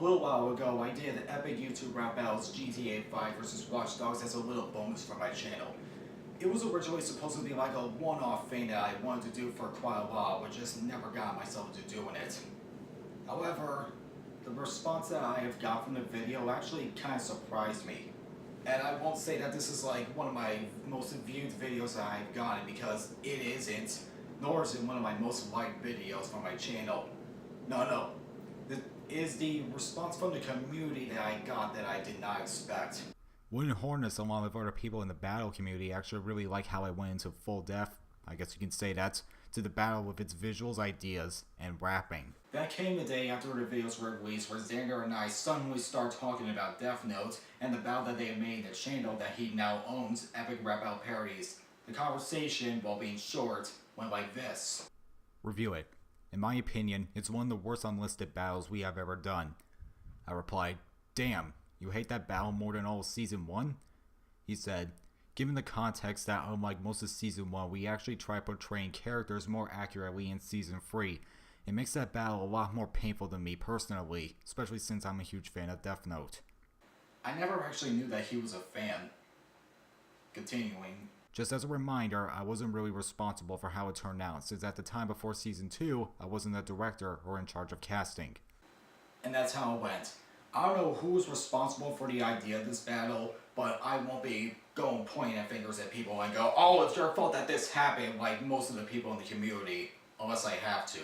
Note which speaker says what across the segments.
Speaker 1: little while ago, I did Epic Rap Battles GTA 5 vs Watch Dogs as a little bonus for my channel. It was originally supposed to be like a one-off thing that I wanted to do for quite a while, but just never got myself into doing it. However, the response that I have got from the video actually kind of surprised me. And I won't say that this is like one of my most viewed videos that I've gotten, because it isn't, nor is it one of my most liked videos from my channel. No. This is the response from the community that I got that I did not expect.
Speaker 2: Wooden Hornets, along with other people in the battle community, actually really like how I went into full depth, I guess you can say that, to the battle with its visuals, ideas, and rapping.
Speaker 1: That came the day after the videos were released, where Xander and I suddenly start talking about Death Note and the battle that they made in the channel that he now owns, Epic Rap Battle Parodies. The conversation, while being short, went like this.
Speaker 2: Review it. In my opinion, it's one of the worst unlisted battles we have ever done. I replied, "Damn, you hate that battle more than all of Season 1? He said, "Given the context that unlike most of Season 1, we actually try portraying characters more accurately in Season 3, it makes that battle a lot more painful to me personally, especially since I'm a huge fan of Death Note."
Speaker 1: I never actually knew that he was a fan. Continuing.
Speaker 2: Just as a reminder, I wasn't really responsible for how it turned out, since at the time before Season 2, I wasn't the director or in charge of casting.
Speaker 1: And that's how it went. I don't know who was responsible for the idea of this battle, but I won't be going pointing at fingers at people and go, "Oh, it's your fault that this happened," like most of the people in the community, unless I have to.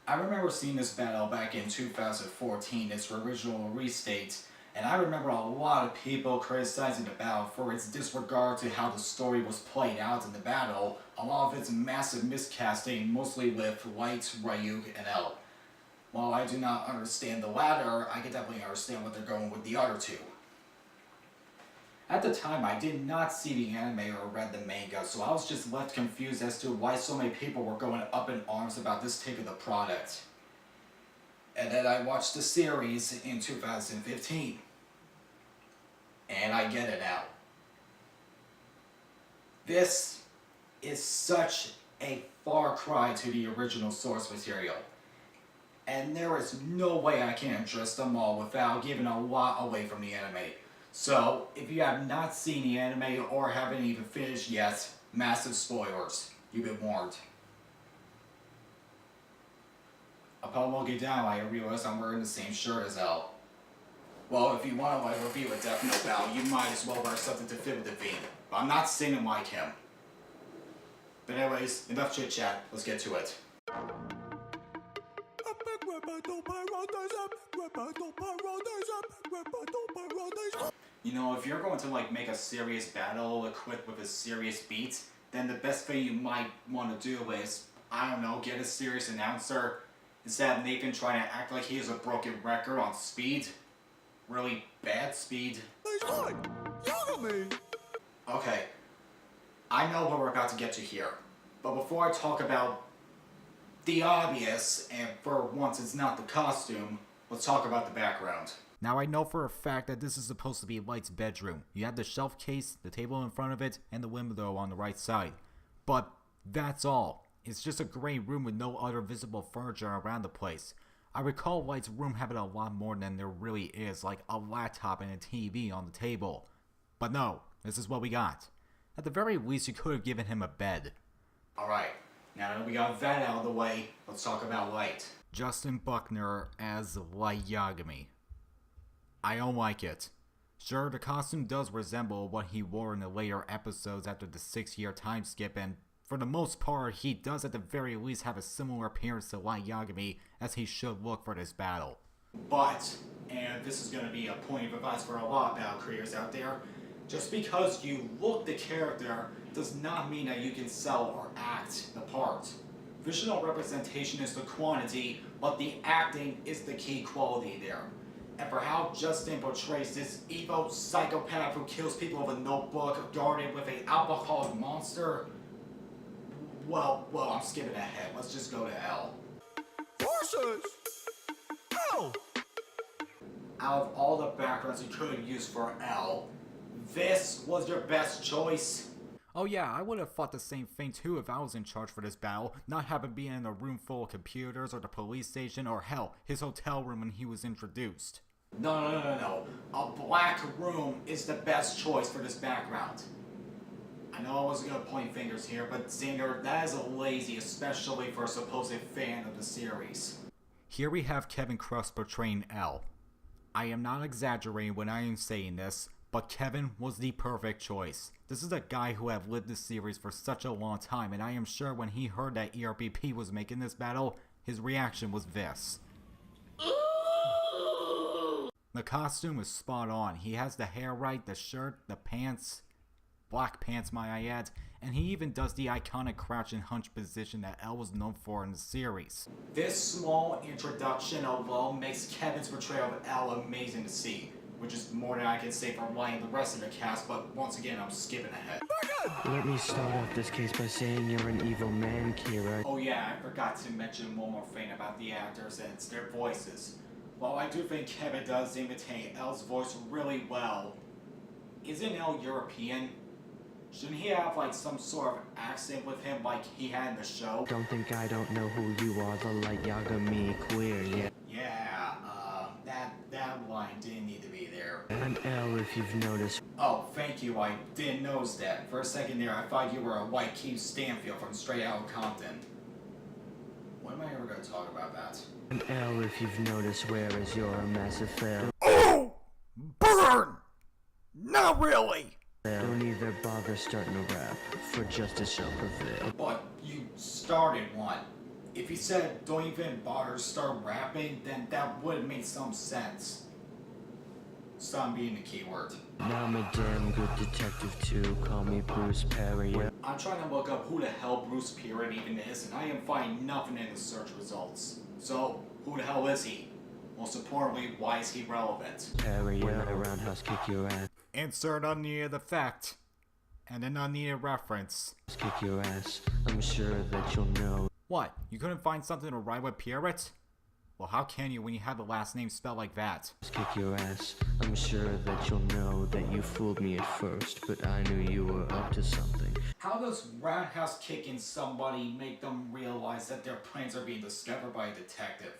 Speaker 1: I remember seeing this battle back in 2014, its original restate, and I remember a lot of people criticizing the battle for its disregard to how the story was played out in the battle, a lot of its massive miscasting, mostly with Light, Ryuk, and L. While I do not understand the latter, I can definitely understand what they're going with the other two. At the time, I did not see the anime or read the manga, so I was just left confused as to why so many people were going up in arms about this take of the product. And then I watched the series in 2015. And I get it now. This is such a far cry to the original source material. And there is no way I can address them all without giving a lot away from the anime. So, if you have not seen the anime or haven't even finished yet, massive spoilers. You've been warned. Upon looking down, I realized I'm wearing the same shirt as L. Well, if you want to like review a Death Note battle, you might as well wear something to fit with the theme. But I'm not singing like him. But anyways, enough chit chat, let's get to it. You know, if you're going to like make a serious battle equipped with a serious beat, then the best thing you might want to do is, I don't know, get a serious announcer. Instead of Nathan trying to act like he has a broken record on speed. Really bad speed. Light Yagami! Okay, I know what we're about to get to here. But before I talk about the obvious, and for once it's not the costume, let's talk about the background.
Speaker 2: Now I know for a fact that this is supposed to be Light's bedroom. You have the shelf case, the table in front of it, and the window on the right side. But that's all. It's just a gray room with no other visible furniture around the place. I recall Light's room having a lot more than there really is, like a laptop and a TV on the table. But no, this is what we got. At the very least, you could have given him a bed.
Speaker 1: Alright, now that we got that out of the way, let's talk about Light.
Speaker 2: Justin Buckner as Light Yagami. I don't like it. Sure, the costume does resemble what he wore in the later episodes after the 6-year time skip, and for the most part, he does at the very least have a similar appearance to Light Yagami as he should look for this battle.
Speaker 1: But, and this is going to be a point of advice for a lot of battle creators out there, just because you look the character does not mean that you can sell or act the part. Visual representation is the quantity, but the acting is the key quality there. And for how Justin portrays this evil psychopath who kills people with a notebook guarded with an alcoholic monster, well, I'm skipping ahead. Let's just go to L.
Speaker 3: Horses! L!
Speaker 1: Out of all the backgrounds you could have used for L, this was your best choice?
Speaker 2: Oh yeah, I would have thought the same thing too if I was in charge for this battle, not having been in a room full of computers or the police station or hell, his hotel room when he was introduced.
Speaker 1: No. A black room is the best choice for this background. I know I wasn't gonna point fingers here, but Zinger, that is a lazy, especially for a supposed fan of the series.
Speaker 2: Here we have Kevin Cross portraying L. I am not exaggerating when I am saying this, but Kevin was the perfect choice. This is a guy who have lived this series for such a long time, and I am sure when he heard that ERBP was making this battle, his reaction was this. The costume is spot on. He has the hair right, the shirt, the pants, black pants might I add, and he even does the iconic crouch and hunch position that L was known for in the series.
Speaker 1: This small introduction alone makes Kevin's portrayal of L amazing to see, which is more than I can say for Light and the rest of the cast, but once again I'm skipping ahead.
Speaker 4: Let me start off this case by saying you're an evil man, Kira.
Speaker 1: Oh yeah, I forgot to mention one more thing about the actors, and it's their voices. While I do think Kevin does imitate L's voice really well, isn't L European? Shouldn't he have like some sort of accent with him like he had in the show?
Speaker 4: Don't think I don't know who you are, the Light Yagami queer, yeah.
Speaker 1: Yeah, that line didn't need to be there.
Speaker 4: I'm L if you've noticed.
Speaker 1: Oh, thank you, I didn't notice that. For a second there, I thought you were a white Keith Stanfield from Straight Outta Compton. When am I ever gonna talk about that?
Speaker 4: I'm L if you've noticed, whereas you're a massive fail.
Speaker 2: Oh! Burn! Not really!
Speaker 4: Don't either bother starting a rap, for justice shall prevail.
Speaker 1: But you started one. If you said don't even bother start rapping, then that would make some sense. Stop being the keyword.
Speaker 4: Now I'm a damn good detective too, call me Bruce Perry. Yeah.
Speaker 1: I'm trying to look up who the hell Bruce Perry even is, and I am finding nothing in the search results. So, who the hell is he? Most importantly, why is he relevant?
Speaker 4: Perry, yeah, a roundhouse kick your ass.
Speaker 2: Insert unneeded effect. And an unneeded reference.
Speaker 4: Kick your ass. I'm sure that you'll know.
Speaker 2: What? You couldn't find something to rhyme with Pierrot? Well, how can you when you have the last name spelled like that?
Speaker 4: Kick your ass. I'm sure that you'll know that you fooled me at first, but I knew you were up to something.
Speaker 1: How does roundhouse kicking somebody make them realize that their plans are being discovered by a detective?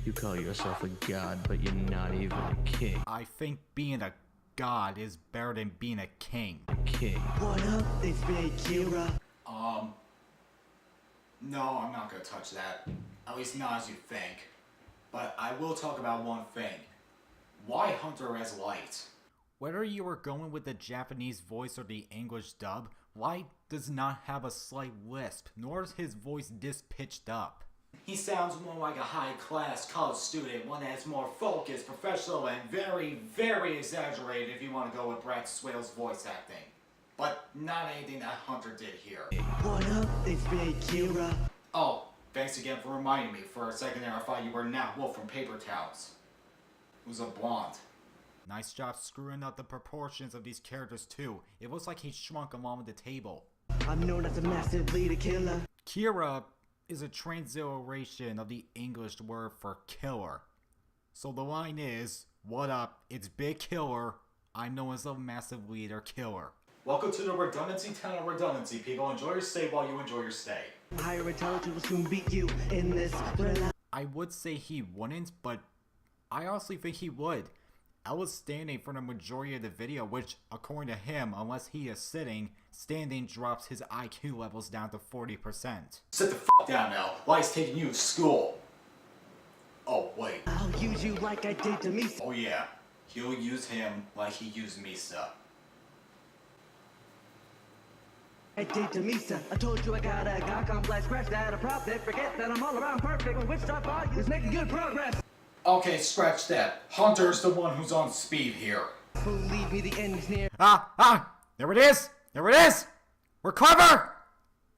Speaker 4: You call yourself a god, but you're not even a king.
Speaker 2: I think being a god is better than being a king.
Speaker 4: King.
Speaker 5: What up? It's Big Kira.
Speaker 1: No, I'm not gonna touch that. At least not as you think. But I will talk about one thing. Why Hunter as Light?
Speaker 2: Whether you were going with the Japanese voice or the English dub, Light does not have a slight lisp, nor is his voice this pitched up.
Speaker 1: He sounds more like a high-class college student, one that's more focused, professional, and very, very exaggerated if you want to go with Brad Swale's voice acting. But not anything that Hunter did here.
Speaker 5: What up? It's Big Kira.
Speaker 1: Oh, thanks again for reminding me. For a second there, I thought you were Nat Wolf from Paper Towels. Who's a blonde.
Speaker 2: Nice job screwing up the proportions of these characters too. It looks like he shrunk along with the table.
Speaker 5: I'm known as a massive leader killer.
Speaker 2: Kira is a transliteration of the English word for killer. So the line is, what up, it's Big Killer, I'm known as a massive leader killer.
Speaker 1: Welcome to the redundancy town of redundancy, people. Enjoy your stay while you enjoy your stay.
Speaker 5: Higher intelligence will soon beat you in this thriller.
Speaker 2: I would say he wouldn't, but I honestly think he would. I was standing for the majority of the video, which, according to him, unless he is sitting, standing drops his IQ levels down to 40%.
Speaker 1: Sit the f down now. Light's taking you to school. Oh, wait.
Speaker 5: I'll use you like I did to Misa.
Speaker 1: Oh, yeah. He'll use him like he used Misa.
Speaker 5: I did to Misa. I told you I got a god complex. Scratch that a profit. Forget that I'm all around perfect. When which drop volume is making good progress.
Speaker 1: Okay, scratch that. Hunter's the one who's on speed here.
Speaker 5: Believe me, the end is near.
Speaker 2: There it is! There it is! We're clever!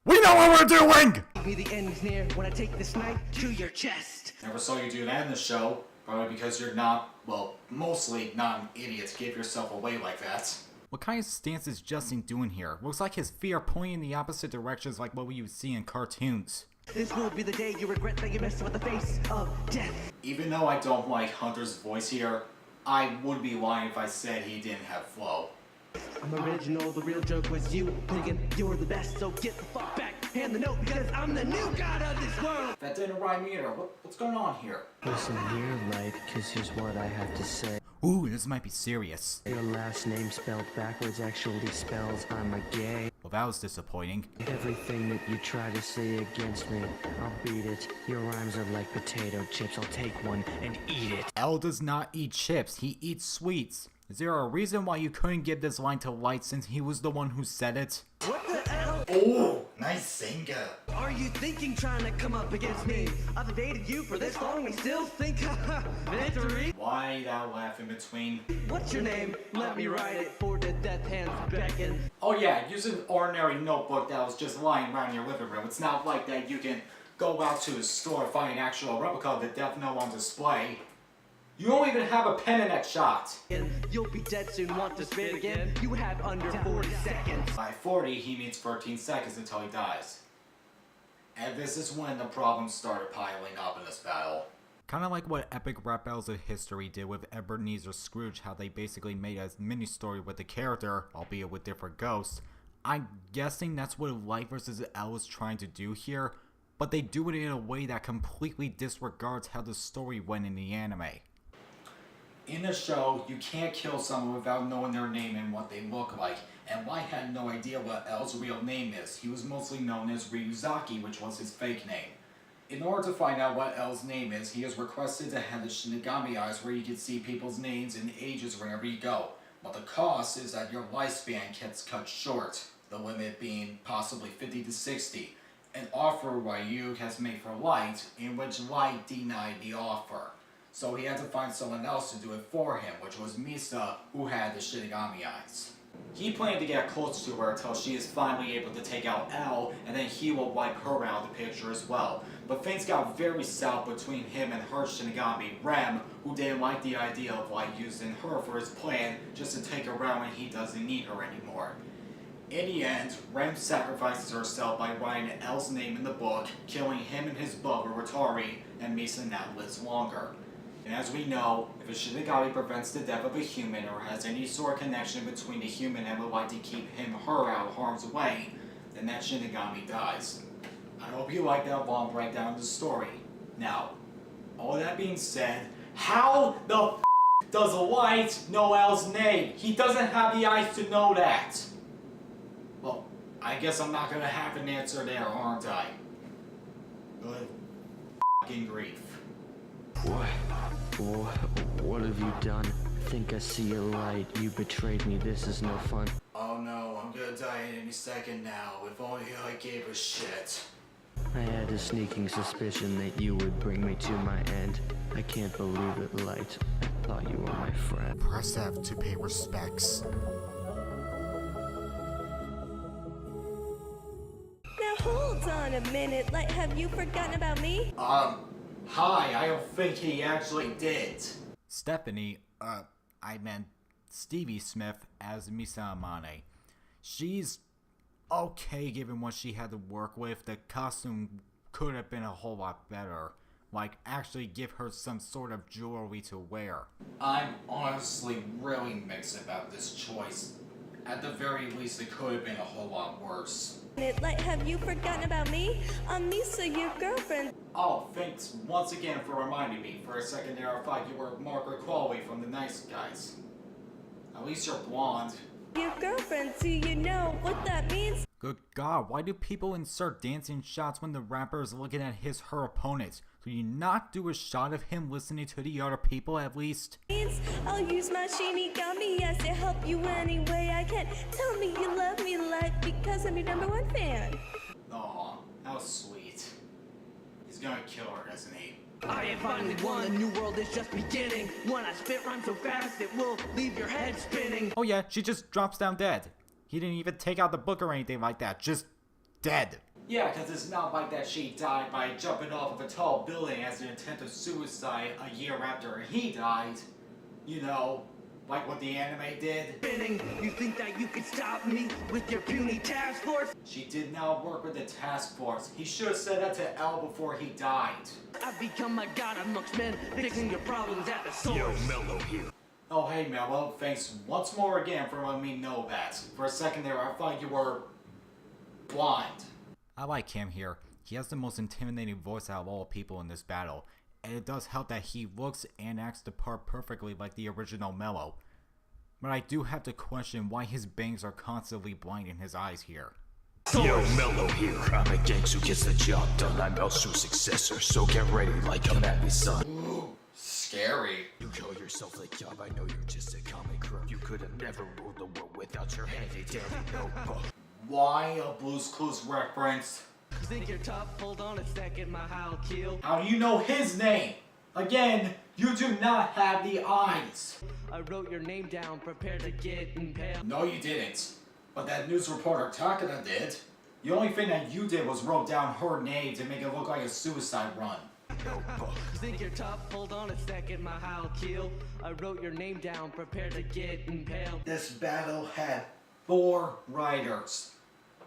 Speaker 2: We know what we're doing!
Speaker 5: Believe me, the end is near. When I take this knife to your chest.
Speaker 1: Never saw you do that in the show. Probably because you're not, well, mostly not an idiot to give yourself away like that.
Speaker 2: What kind of stance is Justin doing here? Looks like his feet are pointing in the opposite directions like what we would see in cartoons.
Speaker 5: This will be the day you regret that you messed with the face of death.
Speaker 1: Even though I don't like Hunter's voice here, I would be lying if I said he didn't have flow.
Speaker 5: I'm original, the real joke was you thinking you're the best, so get the fuck back. hand the note because I'm the new god of this world.
Speaker 1: That didn't rhyme either. What's going on here?
Speaker 4: Listen here, Light, cause here's what I have to say.
Speaker 2: Ooh, this might be serious.
Speaker 4: Your last name spelled backwards actually spells I'm a gay.
Speaker 2: Well, that was disappointing.
Speaker 4: Everything that you try to say against me, I'll beat it. Your rhymes are like potato chips, I'll take one and eat it.
Speaker 2: L does not eat chips, he eats sweets. Is there a reason why you couldn't give this line to Light since he was the one who said it?
Speaker 5: What the hell
Speaker 1: Oh, nice singer.
Speaker 5: are you thinking trying to come up against me? I've evaded you for this long and still think, victory?
Speaker 1: Why that laugh in between?
Speaker 5: What's your name? Let me write it for the death hands beckon.
Speaker 1: Oh yeah, use an ordinary notebook that was just lying around your living room. It's not like that you can go out to a store and find an actual replica of the Death Note on display. You don't even have a pen in that shot.
Speaker 5: And you'll be dead soon, want to spit again? You have under 40 seconds.
Speaker 1: By 40, he means 13 seconds until he dies. And this is when the problems started piling up in this battle.
Speaker 2: Kinda like what Epic Rap Battles of History did with Ebenezer Scrooge, how they basically made a mini story with the character, albeit with different ghosts. I'm guessing that's what Light vs. L is trying to do here, but they do it in a way that completely disregards how the story went in the anime.
Speaker 1: In the show, you can't kill someone without knowing their name and what they look like, and Light had no idea what L's real name is. He was mostly known as Ryuzaki, which was his fake name. In order to find out what L's name is, he is requested to have the Shinigami eyes where you can see people's names and ages wherever you go. But the cost is that your lifespan gets cut short, the limit being possibly 50 to 60. An offer Ryuk has made for Light, in which Light denied the offer. So he had to find someone else to do it for him, which was Misa, who had the Shinigami eyes. He planned to get close to her until she is finally able to take out L, and then he will wipe her out of the picture as well. But things got very south between him and her Shinigami, Rem, who didn't like the idea of Light using her for his plan just to take her around when he doesn't need her anymore. In the end, Rem sacrifices herself by writing L's name in the book, killing him and his bugger Watari, and Misa now lives longer. And as we know, if a Shinigami prevents the death of a human or has any sort of connection between the human and would like to keep him or her out of harm's way, then that Shinigami dies. I hope you like that long breakdown of the story. Now, all that being said, how the f does Light know L's name? He doesn't have the eyes to know that. Well, I guess I'm not gonna have an answer there, aren't I? Good f***ing grief.
Speaker 4: What have you done? Think I see a light. You betrayed me. This is no fun.
Speaker 1: Oh no, I'm gonna die any second now. If only I gave a shit.
Speaker 4: I had a sneaking suspicion that you would bring me to my end. I can't believe it, Light. I thought you were my friend.
Speaker 3: Press F to pay respects.
Speaker 6: Now hold on a minute, like, have you forgotten about me?
Speaker 1: Hi, I don't think he actually did.
Speaker 2: Stephanie, I meant Stevie Smith as Misa Amane. She's okay given what she had to work with. The costume could have been a whole lot better. Like, actually give her some sort of jewelry to wear.
Speaker 1: I'm honestly really mixed about this choice. At the very least, it could have been a whole lot worse.
Speaker 6: Like, have you forgotten about me? I'm Misa, your girlfriend.
Speaker 1: Oh, thanks once again for reminding me. For a second there, I thought you were Margaret Qualley from The Nice Guys. At least you're blonde.
Speaker 6: Your girlfriend, do you know what that means?
Speaker 2: Good God, why do people insert dancing shots when the rapper is looking at her opponent? Could you not do a shot of him listening to the other people at least?
Speaker 6: I'll use my Shinigami as to help you any way I can. Tell me you love me, like, because I'm your #1 fan.
Speaker 1: Aw, how sweet. He's gonna kill her, isn't he?
Speaker 5: I have finally won. The new world is just beginning. When I spit rhymes so fast, it will leave your head spinning.
Speaker 2: Oh yeah, she just drops down dead. He didn't even take out the book or anything like that, just dead.
Speaker 1: Yeah, because it's not like that she died by jumping off of a tall building as an attempt of suicide a year after he died. You know, like what the anime did.
Speaker 5: Spinning. You think that you could stop me with your puny task force?
Speaker 1: She did not work with the task force. He should have said that to L before he died.
Speaker 5: I've become a god amongst men, fixing your problems at the source.
Speaker 3: Mellow here.
Speaker 1: Oh hey Mello, thanks once more again for letting me know that. For a second there, I thought you were blind.
Speaker 2: I like him here. He has the most intimidating voice out of all people in this battle, and it does help that he looks and acts the part perfectly like the original Mello. But I do have to question why his bangs are constantly blinding his eyes here.
Speaker 7: Yo, Mello here. I'm a gangs who gets the job done. I'm Elsu's successor, so get ready like come at me, son.
Speaker 1: Ooh, scary.
Speaker 7: You call yourself a job, I know you're just a comic crook. You could have never ruled the world without your handy dandy notebook.
Speaker 1: Why a Blue's Clues reference?
Speaker 5: Think you're tough? Hold on a second, my I'll kill.
Speaker 1: How do you know his name? Again, you do not have the eyes.
Speaker 5: I wrote your name down, prepare to get impaled.
Speaker 1: No, you didn't. But that news reporter Takada did. The only thing that you did was wrote down her name to make it look like a suicide run.
Speaker 5: Think you're tough? Hold on a second, my I'll kill. I wrote your name down, prepare to get impaled.
Speaker 1: This battle had 4 riders.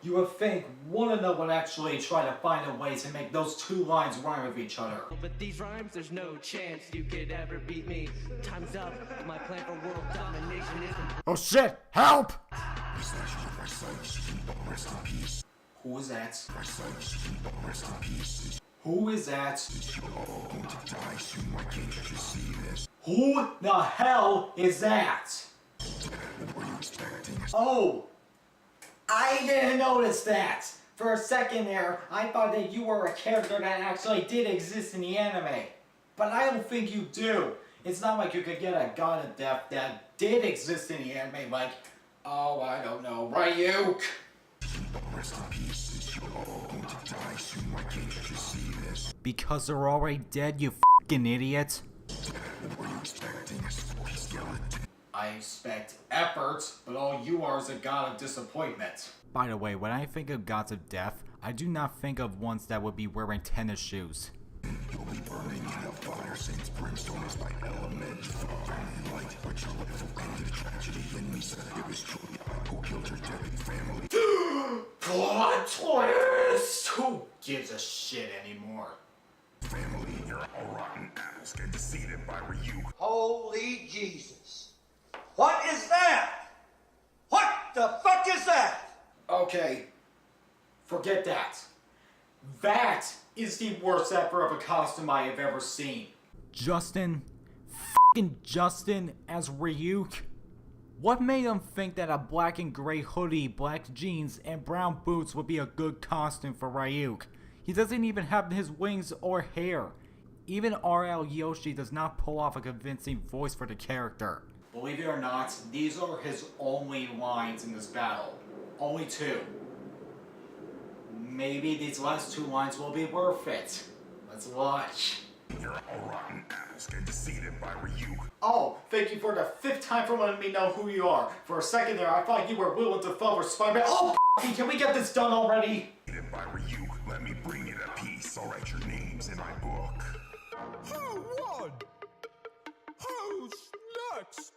Speaker 1: You would think one of them would actually try to find a way to make those 2 lines rhyme with each other.
Speaker 5: But these rhymes, there's no chance you could ever beat me. Time's up. My plan for world domination is
Speaker 2: Oh shit! Help!
Speaker 1: Who is that? Who is that? Who the hell is that? Oh! I didn't notice that! For a second there, I thought that you were a character that actually did exist in the anime. But I don't think you do. It's not like you could get a god of death that did exist in the anime like, oh, I don't know, Ryuk!
Speaker 2: Because they're already dead, you fucking idiot.
Speaker 1: I expect effort, but all you are is a god of disappointment.
Speaker 2: By the way, when I think of gods of death, I do not think of ones that would be wearing tennis shoes.
Speaker 1: Plot twist! Who gives a shit anymore?
Speaker 8: Family, you're a rotten apples get defeated by Ryu.
Speaker 9: Holy Jesus. What is that? What the fuck is that?
Speaker 1: Okay, forget that. That is the worst ever of a costume I have ever seen.
Speaker 2: Justin? Fucking Justin as Ryuk? What made him think that a black and gray hoodie, black jeans, and brown boots would be a good costume for Ryuk? He doesn't even have his wings or hair. Even RL Yoshi does not pull off a convincing voice for the character.
Speaker 1: Believe it or not, these are his only lines in this battle. Only 2. Maybe these last 2 lines will be worth it. Let's watch.
Speaker 8: You're a rotten apples get defeated by Ryu.
Speaker 1: Oh, thank you for the 5th time for letting me know who you are. For a second there, I thought you were willing to fall for Spider-Man. Oh, can we get this done already?
Speaker 8: Defeated by Ryu. Let me bring you a piece. I'll write your names in my book.
Speaker 10: Who won? Who's next?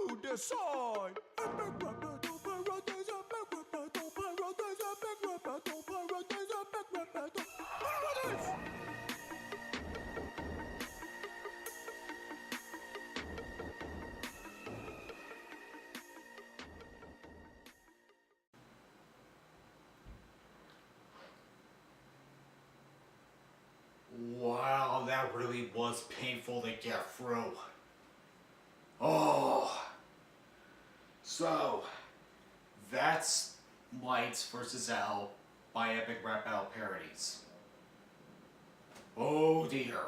Speaker 10: You decide.
Speaker 1: Wow, that really was painful to get through. Oh. So, that's Light vs. L by Epic Rap Battle Parodies. Oh dear.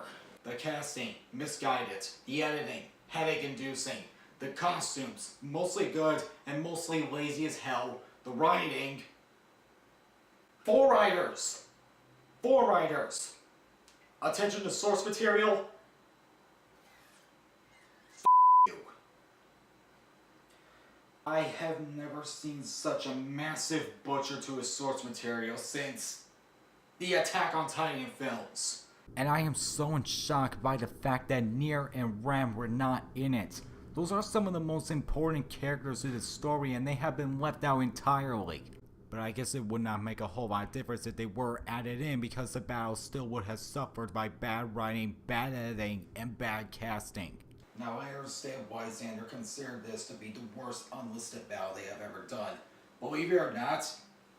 Speaker 1: The casting, misguided. The editing, headache-inducing. The costumes, mostly good and mostly lazy as hell. The writing. 4 writers. 4 writers. Attention to source material. You. I have never seen such a massive butcher to his source material since the Attack on Titan films.
Speaker 2: And I am so in shock by the fact that Nier and Ram were not in it. Those are some of the most important characters in the story and they have been left out entirely. But I guess it would not make a whole lot of difference if they were added in because the battle still would have suffered by bad writing, bad editing, and bad casting.
Speaker 1: Now I understand why Xander considered this to be the worst unlisted battle they have ever done. Believe it or not,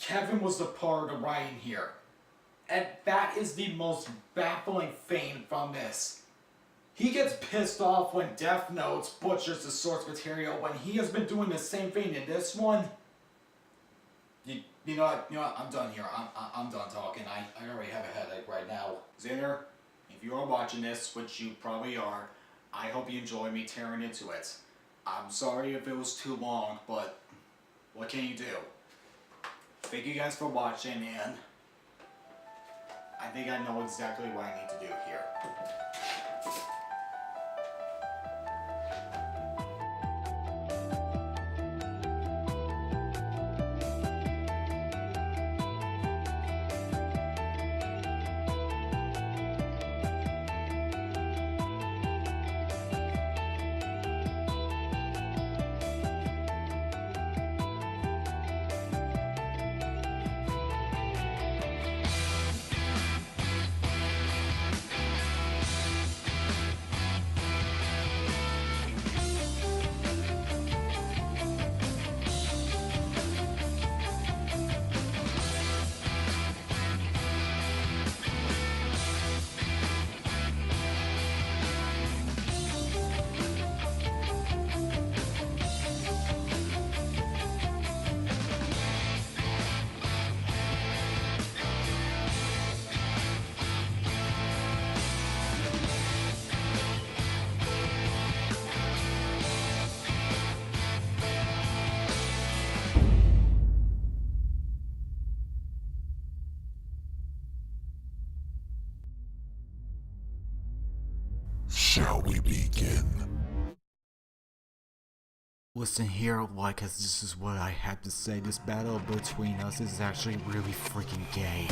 Speaker 1: Kevin was the part of the writing here. And that is the most baffling thing from this. He gets pissed off when Death Notes butchers the source material when he has been doing the same thing in this one. You know what, I'm done here. I'm done talking. I already have a headache right now. Xander, if you are watching this, which you probably are, I hope you enjoy me tearing into it. I'm sorry if it was too long, but what can you do? Thank you guys for watching, and I think I know exactly what I need to do here.
Speaker 8: Shall we begin?
Speaker 2: Listen here, like, cause this is what I have to say. This battle between us is actually really freaking gay.